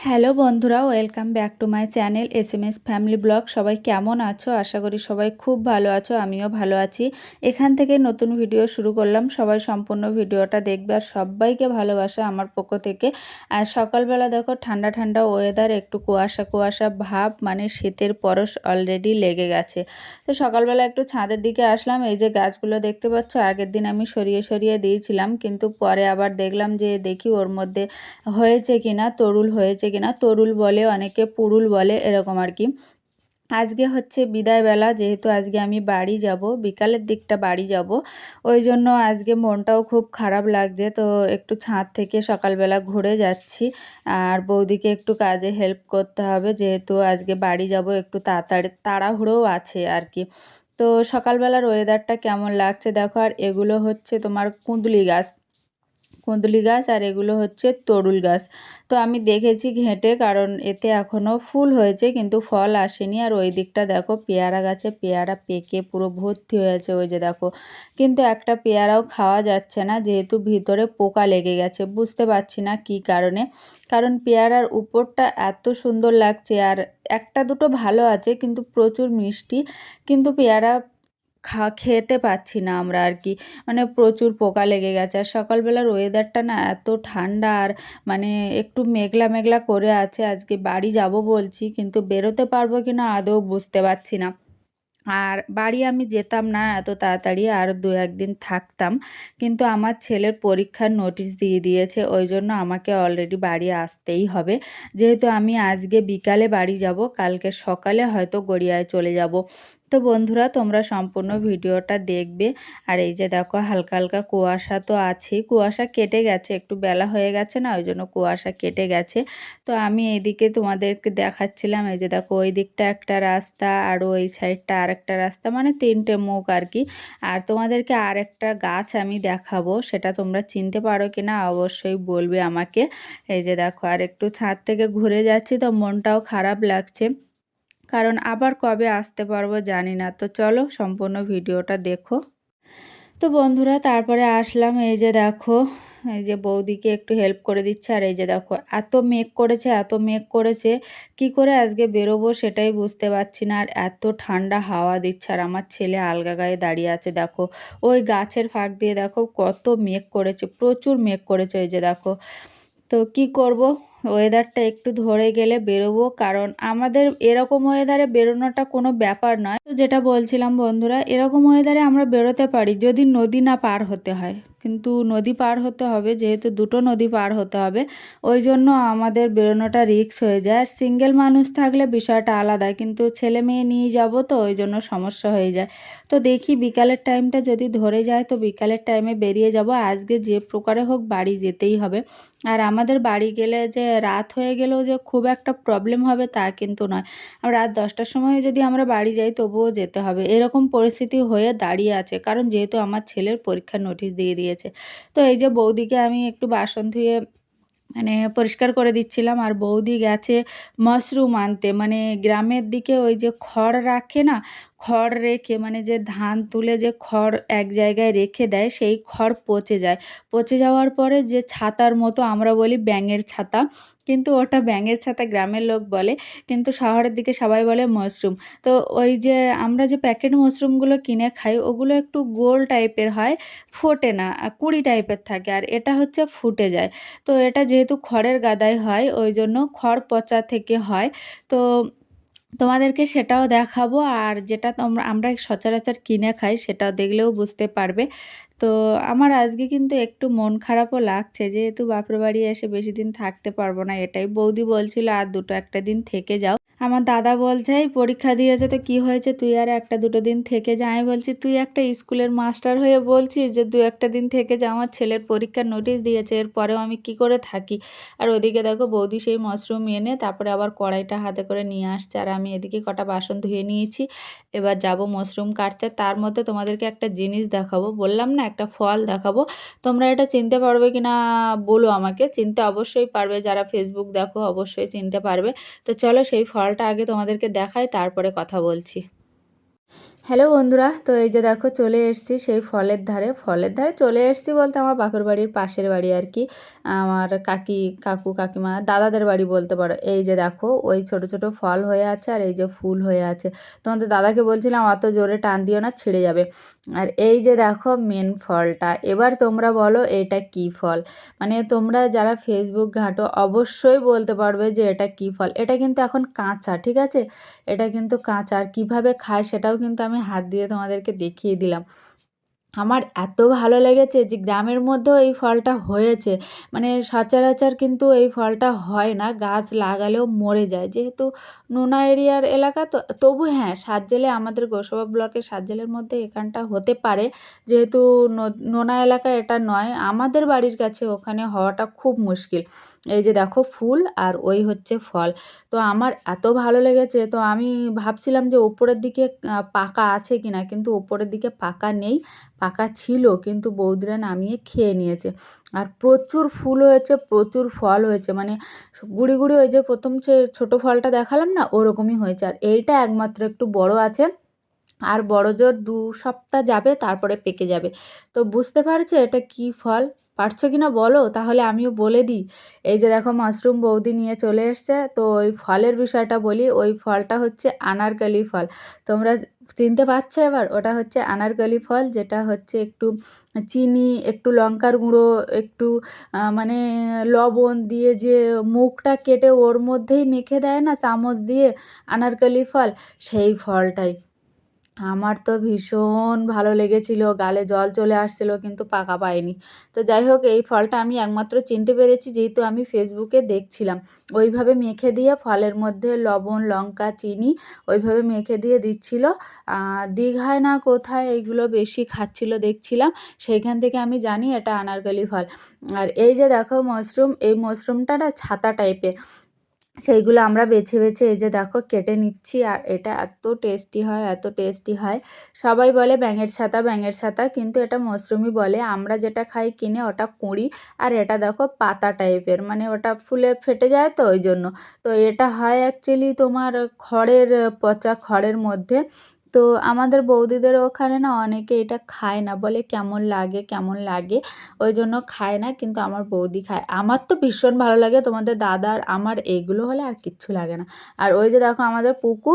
Hello বন্ধুরা, welcome back to my channel SMS family blog. সবাই কেমন আছো? আশা করি সবাই খুব ভালো আছো, আমিও ভালো আছি। এখান থেকে নতুন ভিডিও শুরু করলাম, সবাই সম্পূর্ণ ভিডিওটা দেখবে আর সবাইকে ভালোবাসা আমার পক্ষ থেকে। আর সকালবেলা দেখো ঠান্ডা ঠান্ডা ওয়েদার, একটু কুয়াশা কুয়াশা ভাব, মানে শীতের পরশ অলরেডি লেগে গেছে। তো সকালবেলা একটু ছাদের দিকে আসলাম। এই যে গাছগুলো দেখতে পাচ্ছ, আগের দিন আমি সরিয়ে সরিয়ে দিয়েছিলাম, কিন্তু পরে আবার দেখলাম যে দেখি ওর মধ্যে হয়েছে কিনা, তরুল হয়েছে কিনা। তরুল বলে অনেকে, পুরুল বলে, এরকম আর কি। আজকে হচ্ছে বিদায়বেলা, যেহেতু আজকে আমি বাড়ি যাব, বিকালের দিকটা বাড়ি যাব, ওই জন্য আজকে মনটাও খুব খারাপ লাগছে। তো একটু ছাদ থেকে সকালবেলা ঘুরে যাচ্ছি, আর বৌদিকে একটু কাজে হেল্প করতে হবে, যেহেতু আজকে বাড়ি যাব, একটু তাড়াতাড়ি তাড়াহুড়োও আছে আর কি। তো সকালবেলার ওয়েদারটা কেমন লাগছে দেখো। আর এগুলো হচ্ছে তোমার কুঁদলি গাছ, কুঁদলি গাছ, আর এগুলো হচ্ছে তরুল গাছ। তো আমি দেখেছি ঘেঁটে, কারণ এতে এখনও ফুল হয়েছে কিন্তু ফল আসেনি। আর ওই দিকটা দেখো পেয়ারা গাছে পেয়ারা পেকে পুরো ভর্তি হয়েছে, ওই যে দেখো। কিন্তু একটা পেয়ারাও খাওয়া যাচ্ছে না, যেহেতু ভিতরে পোকা লেগে গেছে। বুঝতে পারছি না কী কারণে, কারণ পেয়ারার উপরটা এত সুন্দর লাগছে, আর একটা দুটো ভালো আছে কিন্তু প্রচুর মিষ্টি, কিন্তু পেয়ারা খেতে পাচ্ছি না আমরা আর কি। মানে প্রচুর পোকা লেগে গেছে। আর সকালবেলার ওয়েদারটা না এত ঠান্ডা, আর মানে একটু মেঘলা মেঘলা করে আছে। আজকে বাড়ি যাব বলছি, কিন্তু বেরোতে পারবো কি না আদৌ বুঝতে পারছি না। আর বাড়ি আমি যেতাম না এত তাড়াতাড়ি, আর দু একদিন থাকতাম, কিন্তু আমার ছেলের পরীক্ষার নোটিশ দিয়ে দিয়েছে, ওই জন্য আমাকে অলরেডি বাড়ি আসতেই হবে। যেহেতু আমি আজকে বিকালে বাড়ি যাব, কালকে সকালে হয়তো গড়িয়ায় চলে যাব। তো বন্ধুরা, তোমরা সম্পূর্ণ ভিডিওটা দেখবে। আর এই যে দেখো হালকা হালকা কুয়াশা তো আছেই, কুয়াশা কেটে গেছে, একটু বেলা হয়ে গেছে না, ওই জন্য কুয়াশা কেটে গেছে। তো আমি এইদিকে তোমাদেরকে দেখাচ্ছিলাম, এই যে দেখো ওই দিকটা একটা রাস্তা, আর ওই সাইডটা আর একটা রাস্তা, মানে তিনটে মুখ আর কি। আর তোমাদেরকে আর একটা গাছ আমি দেখাবো, সেটা তোমরা চিনতে পারো কিনা অবশ্যই বলবে আমাকে। এই যে দেখো, আর একটু ছাদ থেকে ঘুরে যাচ্ছি, তো মনটাও খারাপ লাগছে, কারণ আবার কবে আসতে পারবো জানি না। তো চলো সম্পূর্ণ ভিডিওটা দেখো। তো বন্ধুরা, তারপরে আসলাম, এই যে দেখো, এই যে বৌদিকে একটু হেল্প করে দিচ্ছে। আর এই যে দেখো এত মেঘ করেছে, এত মেঘ করেছে, কি করে আজকে বেরোবো সেটাই বুঝতে পারছি না। আর এত ঠান্ডা হাওয়া দিচ্ছে, আর আমার ছেলে আলগা গায়ে দাঁড়িয়ে আছে দেখো, ওই গাছের ফাঁক দিয়ে দেখো কত মেঘ করেছে, প্রচুর মেঘ করেছে, এই যে দেখো। তো কি করব, ওয়েদারটা একটু ধরে গেলে বেরোবো, কারণ আমাদের এরকম ওয়েদারে বেরোনোটা কোনো ব্যাপার নয়। তো যেটা বলছিলাম বন্ধুরা, এরকম ওয়েদারে আমরা বেরোতে পারি যদি নদী না পার হতে হয়, কিন্তু নদী পার হতে হবে, যেহেতু দুটো নদী পার হতে হবে, ওই জন্য আমাদের বেরোনোটা রিস্ক হয়ে যায়। আর সিঙ্গেল মানুষ থাকলে বিষয়টা আলাদা, কিন্তু ছেলে মেয়ে নিয়ে যাব, তো ওই জন্য সমস্যা হয়ে যায়। তো দেখি বিকালের টাইমটা যদি ধরে যায়, তো বিকালের টাইমে বেরিয়ে যাব। আজকে যে প্রকারে হোক বাড়ি যেতেই হবে। আর আমাদের বাড়ি গেলে যে রাত হয়ে গেলেও যে খুব একটা প্রবলেম হবে তা কিন্তু নয়। আর রাত 10টার সময় যদি আমরা বাড়ি যাই তবুও যেতে হবে, এরকম পরিস্থিতি হয়ে দাঁড়িয়ে আছে, কারণ যেহেতু আমার ছেলের পরীক্ষার নোটিশ দিয়ে দিয়েছে। তো এই যে বৌদিকে আমি একটু বাসন ধুয়ে মানে পরিষ্কার করে দিচ্ছিলাম, আর বৌদি গেছে মাশরুম আনতে। মানে গ্রামের দিকে ওই যে খড় রাখে না, খড় রেখে, মানে যে ধান তুলে যে খড় এক জায়গায় রেখে দেয়, সেই খড় পচে যায়। পচে যাওয়ার পরে যে ছাতার মতো, আমরা বলি ব্যাঙের ছাতা, কিন্তু ওটা ব্যাঙের ছাতা গ্রামের লোক বলে, কিন্তু শহরের দিকে সবাই বলে মাশরুম। তো ওই যে আমরা যে প্যাকেট মাশরুমগুলো কিনে খাই, ওগুলো একটু গোল টাইপের হয়, ফোটে না, কুড়ি টাইপের থাকে, আর এটা হচ্ছে ফুটে যায়। তো এটা যেহেতু খড়ের গাদায় হয়, ওই জন্য খড় পচা থেকে হয়। তো তোমাদেরকে সেটাও দেখাবো, আর যেটা আমরা সচরাচর কিনে খাই সেটা দেখলেও বুঝতে পারবে। তো আমার আজকে কিন্তু একটু মন খারাপও লাগছে, যেহেতু বাপের বাড়ি এসে বেশি দিন থাকতে পারবো না, এটাই। বৌদি বলছিল আর দুটো একটা দিন থেকে যাও। আমার দাদা বলছে এই পরীক্ষা দিয়েছে তো কি হয়েছে, তুই আর একটা দুটো দিন থেকে যা। আমি বলছি তুই একটা স্কুলের মাস্টার হয়ে বলছিস যে দু একটা দিন থেকে যা? আমার ছেলের পরীক্ষার নোটিশ দিয়েছে, এরপরেও আমি কি করে থাকি? আর ওদিকে দেখো বৌদি সেই মাশরুম এনে তারপরে আবার কড়াইটা হাতে করে নিয়ে আসছে, আর আমি এদিকে কটা বাসন ধুয়ে নিয়েছি। এবার যাব মাশরুম কাটতে। তার মধ্যে তোমাদেরকে একটা জিনিস দেখাবো, বললাম না একটা ফল দেখাবো। তোমরা এটা চিনতে পারবে কি না বলো আমাকে। চিনতে অবশ্যই পারবে, যারা ফেসবুক দেখো অবশ্যই চিনতে পারবে। তো চলো সেই ফলটা আগে তোমাদেরকে দেখাই, তারপরে কথা বলছি। হ্যালো বন্ধুরা, তো এই যে দেখো চলে এসেছি সেই ফলের ধারে চলে এসেছি বলতে আমার বাপের বাড়ির পাশের বাড়ি আর কি। আমার কাকু কাকিমা দাদাদের বাড়ি বলতে পারো। এই যে দেখো ওই ছোট ছোট ফল হয়ে আছে আর এই যে ফুল হয়ে আছে। তোমাদের দাদাকে বলছিলাম অত জোরে টান দিও না, ছিঁড়ে যাবে। আর এই যে দেখো মেন ফলটা, এবার তোমরা বলো এটা কি ফল। মানে তোমরা যারা ফেসবুক ঘাঁটো অবশ্যই বলতে পারবে যে এটা কি ফল। এটা কিন্তু এখন কাঁচা, ঠিক আছে? এটা কিন্তু কাঁচা, আর কীভাবে খায় সেটাও কিন্তু আমি হাত দিয়ে তোমাদেরকে দেখিয়ে দিলাম। আমার এত ভালো লেগেছে যে গ্রামের মধ্যেও এই ফলটা হয়েছে। মানে সচরাচর কিন্তু এই ফলটা হয় না, গাছ লাগালেও মরে যায় যেহেতু নোনা এরিয়ার এলাকা। তো তবু হ্যাঁ, সাতজেলে আমাদের গোসাবা ব্লকের সাতজেলের মধ্যে এখানটা হতে পারে, যেহেতু নোনা এলাকা এটা নয় আমাদের বাড়ির কাছে, ওখানে হওয়াটা খুব মুশকিল। এই যে দেখো ফুল আর ওই হচ্ছে ফল। তো আমার এত ভালো লেগেছে, তো আমি ভাবছিলাম যে ওপরের দিকে পাকা আছে কিনা, কিন্তু ওপরের দিকে পাকা নেই। পাকা ছিল কিন্তু বৌদিরা নামিয়ে খেয়ে নিয়েছে। আর প্রচুর ফুল হয়েছে, প্রচুর ফল হয়েছে, মানে গুঁড়ি গুঁড়ি ওই যে প্রথম যে ছোটো ফলটা দেখালাম না, ওরকমই হয়েছে। আর এইটা একমাত্র একটু বড় আছে, আর বড় জোর 2 সপ্তাহ যাবে তারপরে পেকে যাবে। তো বুঝতে পারছো এটা কি ফল? পারছো কি না বলো, তাহলে আমিও বলে দিই। এই যে দেখো মাশরুম বৌদি নিয়ে চলে এসছে। তো ওই ফলের বিষয়টা বলি, ওই ফলটা হচ্ছে আনারকলি ফল। তোমরা চিনতে পারছো এবার? ওটা হচ্ছে আনারকলি ফল, যেটা হচ্ছে একটু চিনি, একটু লঙ্কার গুঁড়ো, একটু মানে লবণ দিয়ে যে মুখটা কেটে ওর মধ্যেই মেখে দেয় না চামচ দিয়ে, আনারকলি ফল, সেই ফলটাই। আমার তো ভীষণ ভালো লেগেছিল, গালে জল চলে আসছিল, কিন্তু পাকা পাইনি। তো যাই হোক, এই ফলটা আমি একমাত্র চিনতে পেরেছি যেহেতু আমি ফেসবুকে দেখছিলাম। ওইভাবে মেখে দিয়ে ফলের মধ্যে লবণ, লঙ্কা, চিনি ওইভাবে মেখে দিয়ে দিচ্ছিল। দীঘায় না কোথায় এইগুলো বেশি খাচ্ছিল দেখছিলাম, সেইখান থেকে আমি জানি এটা আনারকলি ফল। আর এই যে দেখো মাশরুম, এই মাশরুমটা না ছাতা টাইপের, সেইগুলো আমরা বেছে বেছে এই যে দেখো কেটে নিচ্ছি। আর এটা এত টেস্টি হয়, এত টেস্টি হয়। সবাই বলে ব্যাঙের ছাতা, ব্যাঙের ছাতা, কিন্তু এটা মশরুমই বলে। আমরা যেটা খাই কিনে ওটা কুঁড়ি, আর এটা দেখো পাতা টাইপের, মানে ওটা ফুলে ফেটে যায় তো ওই জন্য। তো এটা হয় অ্যাকচুয়ালি তোমার খড়ের, পচা খড়ের মধ্যে। তো আমাদের বৌদিদের ওখানে না অনেকে এটা খায় না, বলে কেমন লাগে কেমন লাগে, ওই জন্য খায় না। কিন্তু আমার বৌদি খায়, আমার তো ভীষণ ভালো লাগে। তোমাদের দাদার আমার এইগুলো হলে আর কিচ্ছু লাগে না। আর ওই যে দেখো আমাদের পুকু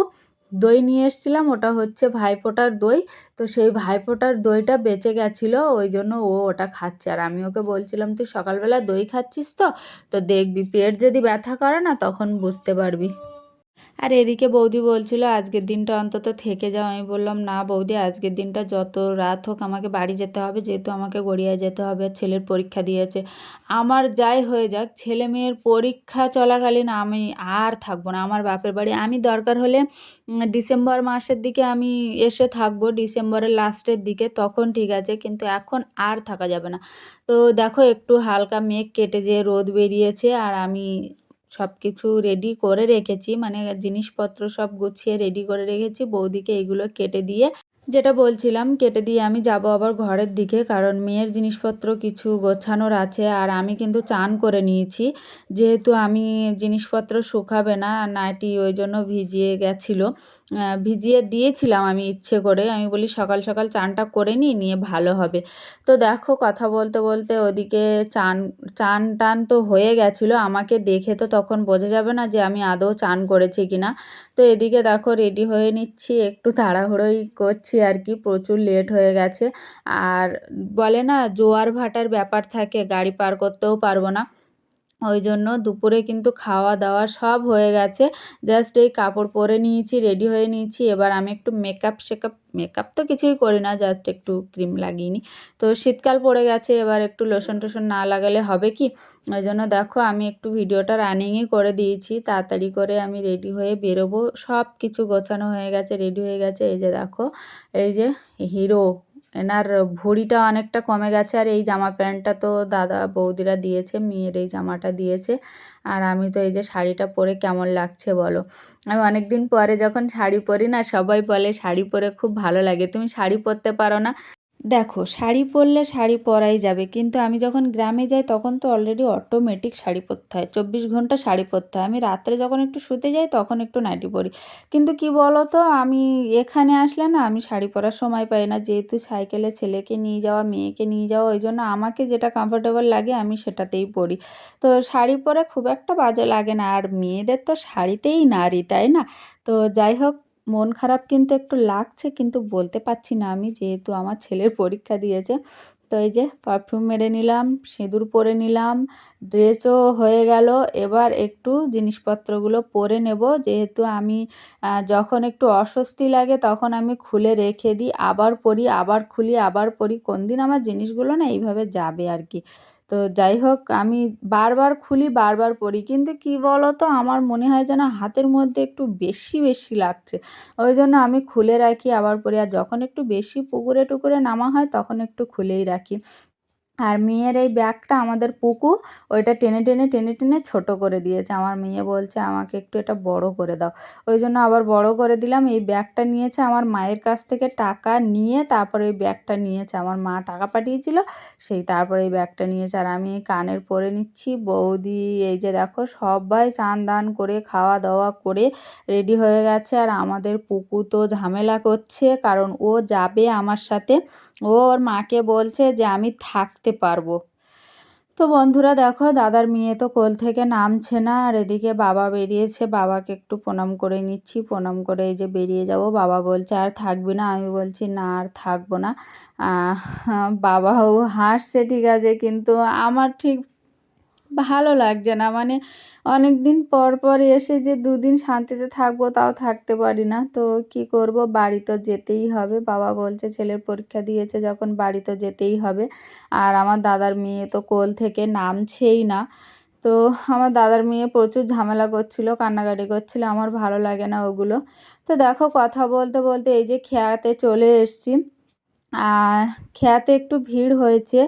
দই নিয়ে এসেছিলাম, ওটা হচ্ছে ভাইফোঁটার দই। তো সেই ভাইফোঁটার দইটা বেঁচে গেছিলো, ওই জন্য ও ওটা খাচ্ছে। আর আমি ওকে বলছিলাম তুই সকালবেলা দই খাচ্ছিস তো, তো দেখবি পেট যদি ব্যথা করে না তখন বুঝতে পারবি। আর এদিকে বৌদি বলছিল আজকের দিনটা অন্তত থেকে যাও। আমি বললাম না বৌদি, আজকের দিনটা যত রাত হোক আমাকে বাড়ি যেতে হবে, যেহেতু আমাকে গড়িয়ায় যেতে হবে, ছেলের পরীক্ষা দিয়েছে। আমার যাই হয়ে যাক, ছেলে মেয়ের পরীক্ষা চলাকালীন আমি আর থাকবো না আমার বাপের বাড়ি। আমি দরকার হলে ডিসেম্বর মাসের দিকে আমি এসে থাকবো, ডিসেম্বরের লাস্টের দিকে, তখন ঠিক আছে, কিন্তু এখন আর থাকা যাবে না। তো দেখো একটু হালকা মেঘ কেটে যে রোদ বেরিয়েছে, আর আমি সব কিছু রেডি করে রেখেছি, মানে জিনিসপত্র সব গুছিয়ে রেডি করে রেখেছি। বৌদিকে এইগুলো কেটে দিয়ে, যেটা বলছিলাম, কেটে দিয়ে আমি যাব আবার ঘরের দিকে, কারণ মেয়ের জিনিসপত্র কিছু গোছানোর আছে। আর আমি কিন্তু চান করে নিয়েছি, যেহেতু আমি জিনিসপত্র শুকাবে না, নাইটি ওই জন্য ভিজিয়ে গেছিলো। ভিজিয়ে দিয়েছিলাম আমি ইচ্ছে করে, আমি বলি সকাল সকাল চানটা করে নিয়ে ভালো হবে। তো দেখো কথা বলতে বলতে ওদিকে চান চান টান তো হয়ে গেছিলো, আমাকে দেখে তো তখন বোঝা যাবে না যে আমি আদৌ চান করেছি কিনা। তো এদিকে দেখো রেডি হয়ে নিচ্ছি, একটু তাড়াহুড়োই করছি আর কি, প্রচুর লেট হয়ে গেছে। আর বলে না জোয়ার ভাটার ব্যাপার থাকে, গাড়ি পার করতেও পারবো না, ওই জন্য দুপুরে কিন্তু খাওয়া দাওয়া সব হয়ে গেছে। জাস্ট এই কাপড় পরে নিয়েছি, রেডি হয়ে নিয়েছি। এবার আমি একটু মেকআপ তো কিছুই করি না, জাস্ট একটু ক্রিম লাগিয়ে নিই। তো শীতকাল পড়ে গেছে, এবার একটু লোশন টোশন না লাগালে হবে কি। ওই জন্য দেখো আমি একটু ভিডিওটা রানিংই করে দিয়েছি, তাড়াতাড়ি করে আমি রেডি হয়ে বেরোবো। সব কিছু গোছানো হয়ে গেছে, রেডি হয়ে গেছে। এই যে দেখো, এই যে হিরো, এনার ভুঁড়িটা অনেকটা কমে গেছে। আর এই জামা প্যান্টটা তো দাদা বৌদিরা দিয়েছে, মেয়ের এই জামাটা দিয়েছে। আর আমি তো এই যে শাড়িটা পরে কেমন লাগছে বলো। আমি অনেক দিন পরে যখন শাড়ি পরি না, সবাই বলে শাড়ি পরে খুব ভালো লাগে, তুমি শাড়ি পরতে পারো না। দেখো, শাড়ি পরলে শাড়ি পরাই যাবে, কিন্তু আমি যখন গ্রামে যাই তখন তো অলরেডি অটোমেটিক শাড়ি পরতে হয়, 24 ঘন্টা শাড়ি পরতে হয়। আমি রাত্রে যখন একটু শুতে যাই তখন একটু নাইটি পরি। কিন্তু কি বলো তো, আমি এখানে আসলে না আমি শাড়ি পরার সময় পাই না, যেহেতু সাইকেলে ছেলেকে নিয়ে যাওয়া মেয়েকে নিয়ে যাওয়া, ওই জন্য আমাকে যেটা কমফোর্টেবল লাগে আমি সেটাতেই পরি। তো শাড়ি পরে খুব একটা বাজে লাগে না, আর মেয়েদের তো শাড়িতেই নারী, তাই না? তো যাই হোক, মন খারাপ কিন্তু একটু লাগছে, কিন্তু বলতে পারছি না আমি, যেহেতু আমার ছেলের পরীক্ষা দিয়েছে। তো এই যে পারফিউম মেরে নিলাম, সিঁদুর পরে নিলাম, ড্রেসও হয়ে গেল। এবার একটু জিনিসপত্রগুলো পরে নেব, যেহেতু আমি যখন একটু অস্বস্তি লাগে তখন আমি খুলে রেখে দিই, আবার পরি, আবার খুলি, আবার পরি। কোন দিন আমার জিনিসগুলো না এইভাবে যাবে আর কি। তো যাই হোক, আমি বারবার খুলি, বারবার পরি, কিন্তু কি বলো তো, আমার মনে হয় যেন হাতের মধ্যে একটু বেশি বেশি লাগছে। ওই জন্য আমি খুলে রাখি, আবার পরি। আর যখন একটু বেশি পুকুরে টুকুরে নামা হয় তখন একটু খুলেই রাখি। আর মেয়ের এই ব্যাগটা আমাদের পুকু ওইটা টেনে টেনে টেনে টেনে ছোট করে দিয়েছে। আমার মেয়ে বলছে আমাকে একটু এটা বড় করে দাও, ওই জন্য আবার বড় করে দিলাম। এই ব্যাগটা নিয়েছে আমার মায়ের কাছ থেকে, টাকা নিয়ে তারপরে এই ব্যাগটা নিয়েছে। আমার মা টাকা পাঠিয়েছিল, সেই তারপরে এই ব্যাগটা নিয়েছে। আর আমি এই কানের পরে নিচ্ছি। বৌদি এই যে দেখো, সবাই চান দান করে খাওয়া দাওয়া করে রেডি হয়ে গেছে, আর আমাদের পুকু তো ঝামেলা করছে, কারণ ও যাবে আমার সাথে। ও ওর মাকে বলছে যে আমি থাকতে পারবো। তো বন্ধুরা দেখো, দাদার মেয়ে তো কোল থেকে নামছে না, আর এদিকে বাবা বেরিয়েছে, বাবাকে একটু প্রণাম করে নিচ্ছি। প্রণাম করে এই যে বেরিয়ে যাব। বাবা বলছে আর থাকবি না? আমি বলছি না, আর থাকবো না। আহ, বাবাও হাসছে, ঠিক আছে, কিন্তু আমার ঠিক ভালো লাগছে না। মানে অনেক দিন পর পর এসে যে 2 দিন শান্তিতে থাকবো, তাও থাকতে পারি না। তো কি করব, বাড়ি তো যেতেই হবে। বাবা বলছে ছেলের পরীক্ষা দিয়েছে যখন, বাড়ি তো যেতেই হবে। আর আমার দাদার মেয়ে তো কোল থেকে নামছেই না। তো আমার দাদার মেয়ে প্রচুর ঝামেলা করছিল, কান্নাকাটি করছিল, আমার ভালো লাগে না ওগুলো। তো দেখো, কথা বলতে বলতে এই যে খেয়াতে চলে এসেছি। আর খেয়াতে একটু ভিড় হয়েছে,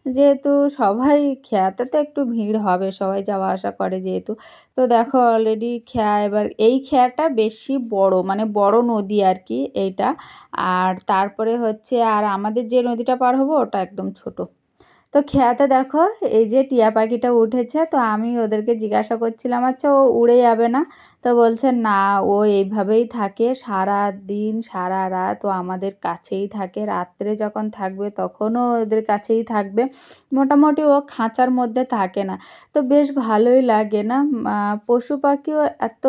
যেহেতু সবাই, খেয়াতে তো একটু ভিড় হবে, সবাই যাওয়া আসা করে যেহেতু। তো দেখো অলরেডি খেয়া, এবার এই খেয়াটা বেশি বড়, মানে বড় নদী আর কি এইটা। আর তারপরে হচ্ছে, আর আমাদের যে নদীটা পার হবো ওটা একদম ছোট। তো খেয়াতে দেখো এই যে টিয়া পাখিটা উঠেছে, তো আমি ওদেরকে জিজ্ঞাসা করছিলাম আচ্ছা ও উড়ে যাবে না? তো বলছে না, ও এইভাবেই থাকে সারা দিন সারা রাত, ও আমাদের কাছেই থাকে, রাত্রে যখন থাকবে তখনও ওদের কাছেই থাকবে। মোটামুটি ও খাঁচার মধ্যে থাকে না। তো বেশ ভালোই লাগে না? পশু পাখিও এত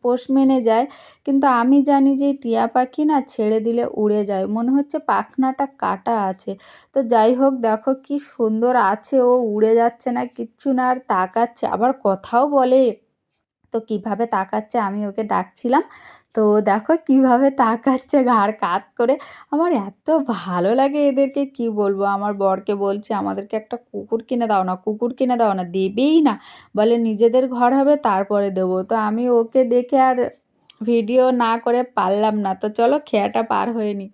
পোষ মেনে যায়, কিন্তু আমি জানি যে টিয়া পাখি না ছেড়ে দিলে উড়ে যায়, মনে হচ্ছে পাখনাটা কাটা আছে। তো যাই হোক, দেখো কি সুন্দর আছে, ও উড়ে যাচ্ছে না, কিচ্ছু না, আর তাকাচ্ছে, আবার কথাও বলে। তো কিভাবে তাকাচ্ছে, আমি ওকে ডাকছিলাম, তো দেখো কিভাবে তাকাচ্ছে ঘাড় কাত করে। আমার এত ভালো লাগে এদেরকে, কি বলবো। আমার বরকে বলছি আমাদেরকে একটা কুকুর কিনে দাও না, কুকুর কিনে দাও না, দেবেই না। বলে নিজেদের ঘর হবে তারপরে দেবো। তো আমি ওকে দেখে আর ভিডিও না করে পারলাম না। তো চলো খেয়াটা পার হয়ে নি।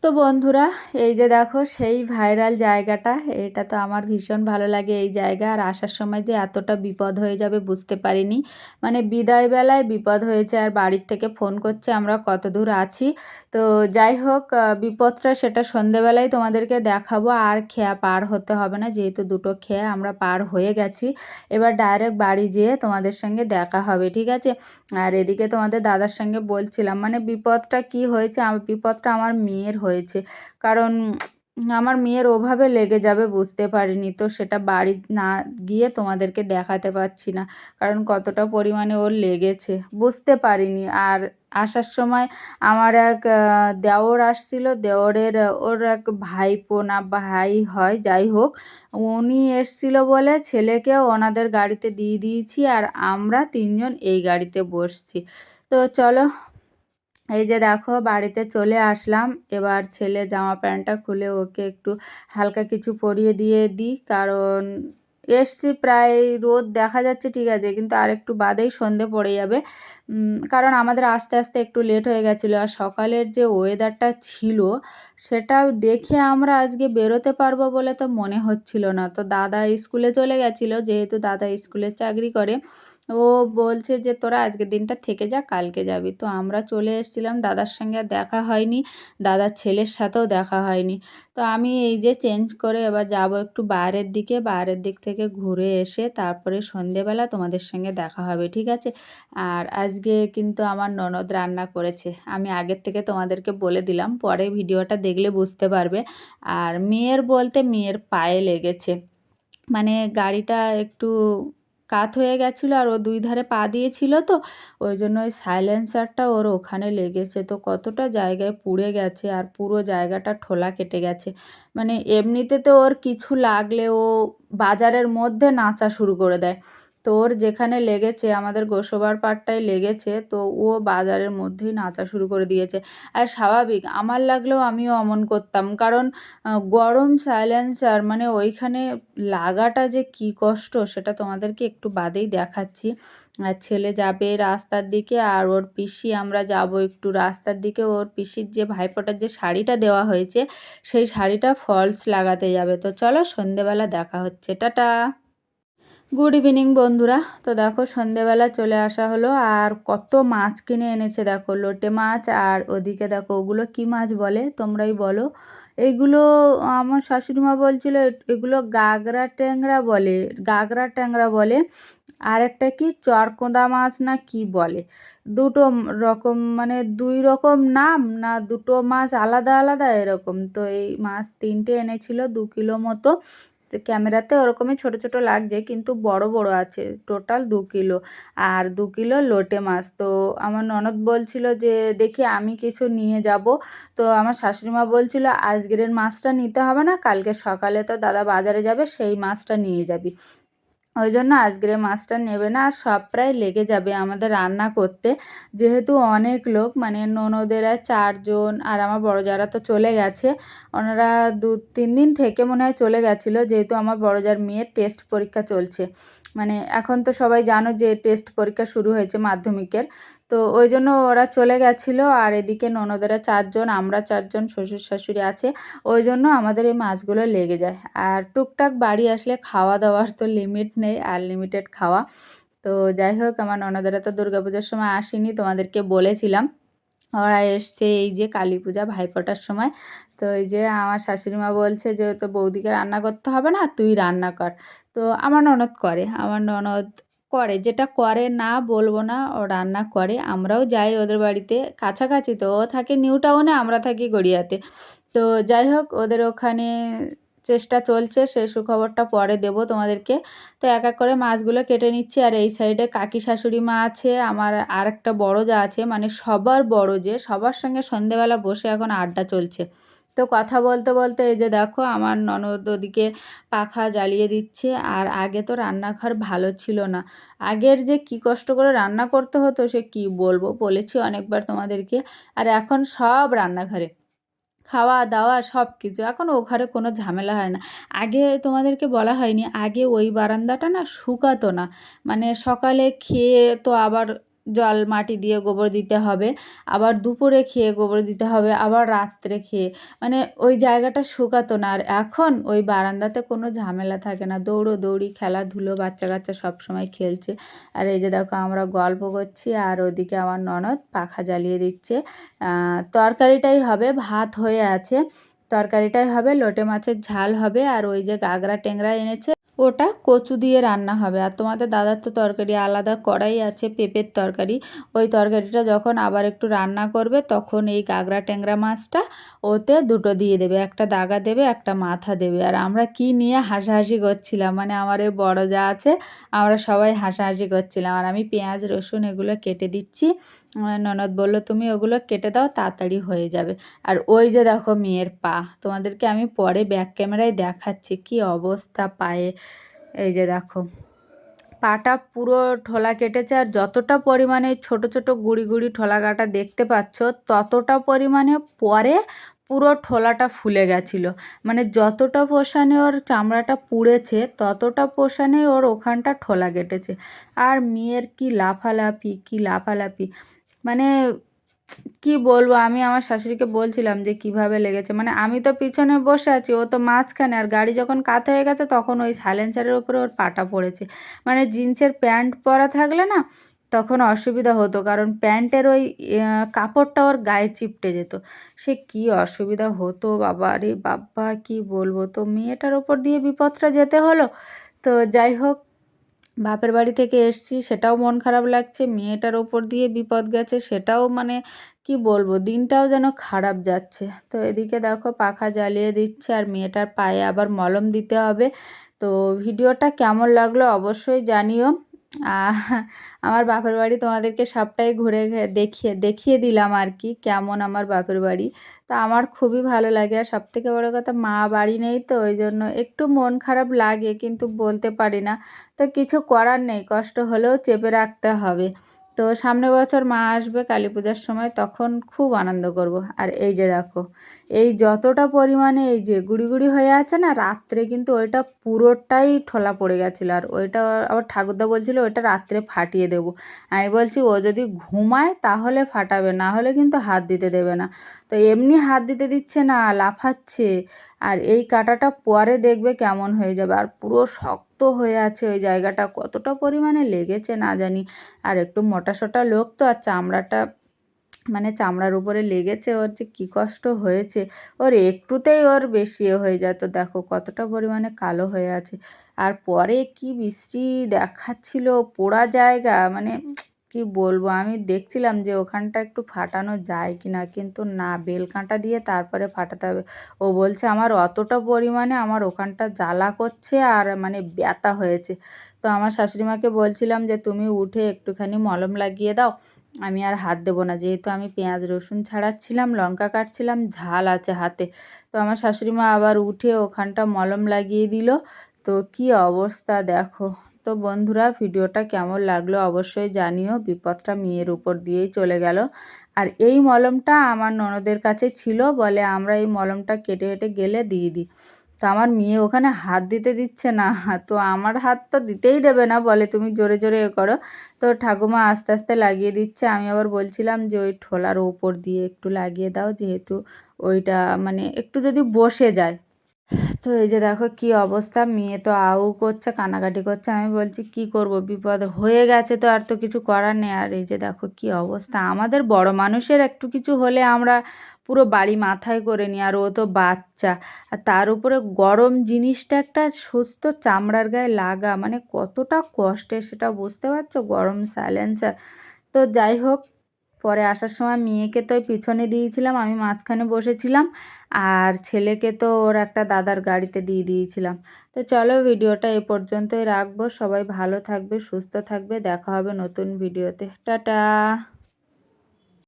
তো বন্ধুরা, এই যে দেখো সেই ভাইরাল জায়গাটা, এটা তো আমার ভীষণ ভালো লাগে এই জায়গা। আর আসার সময় যে এতটা বিপদ হয়ে যাবে বুঝতে পারিনি, মানে বিদায় বেলায় বিপদ হয়েছে। আর বাড়ির থেকে ফোন করছে আমরা কত দূর আছি। তো যাই হোক, বিপদটা সেটা সন্ধেবেলায় তোমাদেরকে দেখাবো। আর খেয়া পার হতে হবে না, যেহেতু দুটো খেয়া আমরা পার হয়ে গেছি। এবার ডাইরেক্ট বাড়ি যেয়ে তোমাদের সঙ্গে দেখা হবে, ঠিক আছে? আর এদিকে তোমাদের দাদার সঙ্গে বলছিলাম, মানে বিপদটা কি হয়েছে, বিপদটা আমার মেয়ের হয়েছে। কারণ আমার মেয়ের ওভাবে লেগে যাবে বুঝতে পারিনি, তো সেটা বাড়ি না গিয়ে তোমাদেরকে দেখাতে পারছি না, কারণ কতটা পরিমাণে ওর লেগেছে বুঝতে পারিনি। আর আসার সময় আমার এক দেওর আসছিল, দেওরের ওর এক ভাইপো না ভাই হয়, যাই হোক, উনি এসছিল বলে ছেলেকেও ওনাদের গাড়িতে দিয়ে দিয়েছি, আর আমরা 3জন এই গাড়িতে বসছি। তো চলো, এই যে দেখো বাড়িতে চলে আসলাম। এবার ছেলে জামা প্যান্টটা খুলে ওকে একটু হালকা কিছু পরিয়ে দিয়ে দিই, কারণ এসছি প্রায়, রোদ দেখা যাচ্ছে ঠিক আছে, কিন্তু আর একটু বাদেই সন্ধে পড়ে যাবে। কারণ আমাদের আস্তে আস্তে একটু লেট হয়ে গেছিলো, আর সকালের যে ওয়েদারটা ছিল সেটাও দেখে আমরা আজকে বেরোতে পারবো বলে তো মনে হচ্ছিল না। তো দাদা স্কুলে চলে গেছিলো, যেহেতু দাদা স্কুলে চাকরি করে। ও বলছে যে তোরা আজকের দিনটা থেকে যা, কালকে যাবি। তো আমরা চলে এসেছিলাম, দাদার সঙ্গে আর দেখা হয়নি, দাদার ছেলের সাথেও দেখা হয়নি। তো আমি এই যে চেঞ্জ করে এবার যাব একটু বাইরের দিকে, বাইরের দিক থেকে ঘুরে এসে তারপরে সন্ধেবেলা তোমাদের সঙ্গে দেখা হবে, ঠিক আছে? আর আজকে কিন্তু আমার ননদ রান্না করেছে, আমি আগের থেকে তোমাদেরকে বলে দিলাম, পরে ভিডিওটা দেখলে বুঝতে পারবে। আর মেয়ের বলতে মেয়ের পায়ে লেগেছে, মানে গাড়িটা একটু কাত হয়ে গেছিলো আর ও দুই ধারে পা দিয়েছিল, তো ওই জন্য ওই সাইলেন্সারটা ওর ওখানে লেগেছে, তো কতটা জায়গায় পুড়ে গেছে আর পুরো জায়গাটা ঠোলা কেটে গেছে। মানে এমনিতে তো ওর কিছু লাগলে ও বাজারের মধ্যে নাচা শুরু করে দেয়, তো ওর যেখানে লেগেছে আমাদের গোসবার পাড়টায় লেগেছে, তো ও বাজারের মধ্যেই নাচা শুরু করে দিয়েছে। আর স্বাভাবিক, আমার লাগলেও আমিও অমন করতাম, কারণ গরম সাইলেন্সার মানে ওইখানে লাগাটা যে কি কষ্ট সেটা তোমাদেরকে একটু বাদেই দেখাচ্ছি। আর ছেলে যাবে রাস্তার দিকে আর ওর পিসি আমরা যাব একটু রাস্তার দিকে, ওর পিসির যে ভাইফোঁটার যে শাড়িটা দেওয়া হয়েছে সেই শাড়িটা ফলস লাগাতে যাবে। তো চলো সন্ধেবেলা দেখা হচ্ছে, টাটা। গুড ইভিনিং বন্ধুরা। তো দেখো সন্ধেবেলা চলে আসা হলো, আর কত মাছ কিনে এনেছে দেখো, লোটে মাছ, আর ওদিকে দেখো ওগুলো কি মাছ বলে তোমরাই বলো। এইগুলো আমার শাশুড়ি মা বলছিল এগুলো গাগরা ট্যাংরা বলে, গাগরা ট্যাংরা বলে। আর একটা কি চরকোঁদা মাছ না কি বলে, দুটো রকম, মানে দুই রকম নাম না, দুটো মাছ আলাদা আলাদা এরকম। তো এই মাছ তিনটে এনেছিল 2 কিলো মতো। তো ক্যামেরাতে ওরকমই ছোট ছোট লাগছে কিন্তু বড় বড় আছে, টোটাল 2 কিলো। আর 2 কিলো লোটে মাছ। তো আমার ননদ বলছিল যে দেখি আমি কিছু নিয়ে যাব। তো আমার শাশুড়িমা বলছিল আজকের মাছটা নিতে হবে না, কালকে সকালে তো দাদা বাজারে যাবে, সেই মাছটা নিয়ে যাবি। ওই জন্য আজকের মাছটা নেবে না, আর সব প্রায় লেগে যাবে আমাদের রান্না করতে, যেহেতু অনেক লোক, মানে ননদেরা 4 জন আর আমার বড় যারা তো চলে গেছে, ওনারা 2-3 দিন থেকে মনে হয় চলে গেছিলো, যেহেতু আমার বড় যার মেয়ের টেস্ট পরীক্ষা চলছে। মানে এখন তো সবাই জানো যে টেস্ট পরীক্ষা শুরু হয়েছে মাধ্যমিকের, তো ওই জন্য ওরা চলে গেছিলো। আর এদিকে ননদেরা 4 জন, আমরা 4 জন, শ্বশুর শাশুড়ি আছে, ওই জন্য আমাদের এই মাছগুলো লেগে যায়। আর টুকটাক বাড়ি আসলে খাওয়া দাওয়ার তো লিমিট নেই, আনলিমিটেড খাওয়া। তো যাই হোক, আমার ননদেরা তো দুর্গাপূজার সময় আসেনি, তোমাদেরকে বলেছিলাম, ওরা এসছে এই যে কালী পূজা ভাইফোঁটার সময়। তো এই যে আমার শাশুড়ি মা বলছে যে তো বৌদিকে রান্না করতে হবে না, তুই রান্না কর। তো আমার ননদ করে, আমার ননদ করে, যেটা করে না বলবো না, ও রান্না করে। আমরাও যাই ওদের বাড়িতে, কাছাকাছি তো, ও থাকে নিউ টাউনে, আমরা থাকি গড়িয়াতে। তো যাই হোক, ওদের ওখানে চেষ্টা চলছে, সেই সুখবরটা পরে দেবো তোমাদেরকে। তো এক এক করে মাছগুলো কেটে নিচ্ছি। আর এই সাইডে কাকি শাশুড়ি মা আছে, আমার আর একটা বড় যা আছে, মানে সবার বড় যে, সবার সঙ্গে সন্ধেবেলা বসে এখন আড্ডা চলছে। তো কথা বলতে বলতে এই যে দেখো আমার ননদ ওদিকে পাখা জ্বালিয়ে দিচ্ছে। আর আগে তো রান্নাঘর ভালো ছিল না, আগের যে কি কষ্ট করে রান্না করতে হতো সে কি বলবো, বলেছি অনেকবার তোমাদেরকে। আর এখন সব রান্নাঘরে খাওয়া দাওয়া সব কিছু, এখন ও ঘরে কোনো ঝামেলা হয় না। আগে তোমাদেরকে বলা হয়নি, আগে ওই বারান্দাটা না শুকাতো না, মানে সকালে খেয়ে তো আবার জল মাটি দিয়ে গোবর দিতে হবে, আবার দুপুরে খেয়ে গোবর দিতে হবে, আবার রাত্রে খেয়ে, মানে ওই জায়গাটা শুকাতো না। আর এখন ওই বারান্দাতে কোনো ঝামেলা থাকে না, দৌড়োদৌড়ি খেলাধুলো, বাচ্চা কাচ্চা সব সময় খেলছে। আর এই যে দেখো আমরা গল্প করছি, আর ওদিকে আমার ননদ পাখা জ্বালিয়ে দিচ্ছে। তরকারিটাই হবে, ভাত হয়ে আছে, তরকারিটাই হবে, লোটে মাছের ঝাল হবে, আর ওই যে গাগরা ট্যাংরা এনেছে ওটা কচু দিয়ে রান্না হবে। আর তোমাদের দাদার তো তরকারি আলাদা কড়াই আছে, পেঁপের তরকারি, ওই তরকারিটা যখন আবার একটু রান্না করবে তখন এই গাগরা ট্যাংরা মাছটা ওতে দুটো দিয়ে দেবে, একটা দাগা দেবে, একটা মাথা দেবে। আর আমরা কি নিয়ে হাসাহাসি করছিলাম, মানে আমার এই বড় যা আছে, আমরা সবাই হাসাহাসি করছিলাম। আর আমি পেঁয়াজ রসুন এগুলো কেটে দিচ্ছি, আমার ননদ বললো তুমি ওগুলো কেটে দাও, তাড়াতাড়ি হয়ে যাবে। আর ওই যে দেখো মেয়ের পা, তোমাদেরকে আমি পরে ব্যাক ক্যামেরায় দেখাচ্ছি কি অবস্থা পায়ে। এই যে দেখো পাটা পুরো ঠোলা কেটেছে, আর যতটা পরিমাণে ছোট ছোট গুড়ি গুড়ি ঠোলা কাটা দেখতে পাচ্ছ, ততটা পরিমাণে পরে পুরো ঠোলাটা ফুলে গেছিলো। মানে যতটা পোষণে ওর চামড়াটা পুড়েছে ততটা পোষণে ওর ওখানটা ঠোলা কেটেছে। আর মেয়ের কি লাফালাফি, কি লাফালাফি, মানে কি বলবো, আমি আমার শাশুড়িকে বলছিলাম যে কিভাবে লেগেছে, মানে আমি তো পিছনে বসে আছি, ও তো মাঝখানে, আর গাড়ি যখন কাত হয়ে গেছে তখন ওই সাইলেন্সারের উপরে ওর পাটা পড়েছে। মানে জিন্সের প্যান্ট পরা থাকলে না তখন অসুবিধা হতো, কারণ প্যান্টের ওই কাপড়টা ওর গায়ে চিপটে যেত। সে কি অসুবিধা হতো বাবা রে বাবা, কি বলবো। তো মেয়েটার ওপর দিয়ে বিপদটা যেতে হলো। তো যাই হোক, বাপের বাড়ি থেকে এসছি সেটাও মন খারাপ লাগছে, মেয়েটার ওপর দিয়ে বিপদ গেছে সেটাও মানে কি বলবো, দিনটাও যেন খারাপ যাচ্ছে। তো এদিকে দেখো পাখা জ্বালিয়ে দিচ্ছে, আর মেয়েটার পায়ে আবার মলম দিতে হবে। তো ভিডিওটা কেমন লাগলো অবশ্যই জানিও। আহ, আমার বাপের বাড়ি তোমাদেরকে সবটাই ঘুরে দেখিয়ে দেখিয়ে দিলাম আর কি, কেমন আমার বাপের বাড়ি। তো আমার খুবই ভালো লাগে, আর সবথেকে বড় কথা মা বাড়ি নেই, তো ওই জন্য একটু মন খারাপ লাগে, কিন্তু বলতে পারি না। তো কিছু করার নেই, কষ্ট হলেও চেপে রাখতে হবে। তো সামনের বছর মা আসবে কালী পূজার সময়, তখন খুব আনন্দ করব। আর এই যে দেখো, এই যতটা পরিমাণে এই যে গুড়ি গুড়ি হয়ে আছে না, রাত্রে কিন্তু ওইটা পুরোটাই ঠোলা পড়ে গেছিলো, আর ওইটা আবার ঠাকুরদা বলছিল ওইটা রাত্রে ফাটিয়ে দেবো। আমি বলছি ও যদি ঘুমায় তাহলে ফাটাবে, না হলে কিন্তু হাত দিতে দেবে না। তো এমনি হাত দিতে দিচ্ছে না, লাফাচ্ছে। আর এই কাঁটাটা পরে দেখবে কেমন হয়ে যাবে, আর পুরো শক্ত হয়ে আছে ওই জায়গাটা, কতটা পরিমাণে লেগেছে না জানি। আর একটু মোটাসোটা লোক তো, আর চামড়াটা মানে চামড়ার উপরে লেগেছে, ওর যে কী কষ্ট হয়েছে। ওর একটুতেই ওর বেশি হয়ে যায়, তো দেখো কতটা পরিমাণে কালো হয়ে আছে। আর পরে কি বিশ্রী দেখাচ্ছিল, পোড়া জায়গা, মানে কি বলবো। আমি দেখছিলাম যে ওখানটা একটু ফাটানো যায় কি না, কিন্তু না, বেল কাঁটা দিয়ে তারপরে ফাটাতে হবে। ও বলছে আমার অতটা পরিমাণে আমার ওখানটা জ্বালা করছে আর মানে ব্যথা হয়েছে। তো আমার শাশুড়িমাকে বলছিলাম যে তুমি উঠে একটুখানি মলম লাগিয়ে দাও, আমি আর হাত দেবো না, যেহেতু আমি পেঁয়াজ রসুন ছাড়াচ্ছিলাম, লঙ্কা কাটছিলাম, ঝাল আছে হাতে। তো আমার শাশুড়ি মা আবার উঠে ওখানটা মলম লাগিয়ে দিল। তো কি অবস্থা দেখো। তো বন্ধুরা, ভিডিওটা কেমন লাগলো অবশ্যই জানিও। বিপদটা মেয়ের উপর দিয়েই চলে গেল। আর এই মলমটা আমার ননদের কাছে ছিল, বলে আমরা এই মলমটা কেটে কেটে গেলে দিয়ে দিই। তো আমার মেয়ে ওখানে হাত দিতে দিচ্ছে না, তো আমার হাত তো দিতেই দেবে না, বলে তুমি জোরে জোরে এ করো। তো ঠাকুমা আস্তে আস্তে লাগিয়ে দিচ্ছে, আমি আবার বলছিলাম যে ওই ঠোলার উপর দিয়ে একটু লাগিয়ে দাও, যেহেতু ওইটা মানে একটু যদি বসে যায়। তো এই যে দেখো কি অবস্থা, মেয়ে তো আউ করছে, কানাকাটি করছে। আমি বলছি কি করব, বিপদ হয়ে গেছে তো আর তো কিছু করার নেই। আর এই যে দেখো কি অবস্থা, আমাদের বড় মানুষের একটু কিছু হলে আমরা পুরো বাড়ি মাথায় করে নিই, আর ও তো বাচ্চা। আর তার উপরে গরম জিনিসটা একটা সুস্থ চামড়ার গায়ে লাগা, মানে কতটা কষ্টের সেটা বুঝতে পারছো, গরম সাইলেন্সার। তো যাই হোক, পরে আসার সময় মেয়েকে তো পিছনে দিয়েছিলাম, আমি মাঝখানে বসেছিলাম, আর ছেলেকে তো ওর একটা দাদার গাড়িতে দিয়ে দিয়েছিলাম। তো চলো, ভিডিওটা এ পর্যন্তই রাখবো। সবাই ভালো থাকবে, সুস্থ থাকবে, দেখা হবে নতুন ভিডিওতে। টাটা।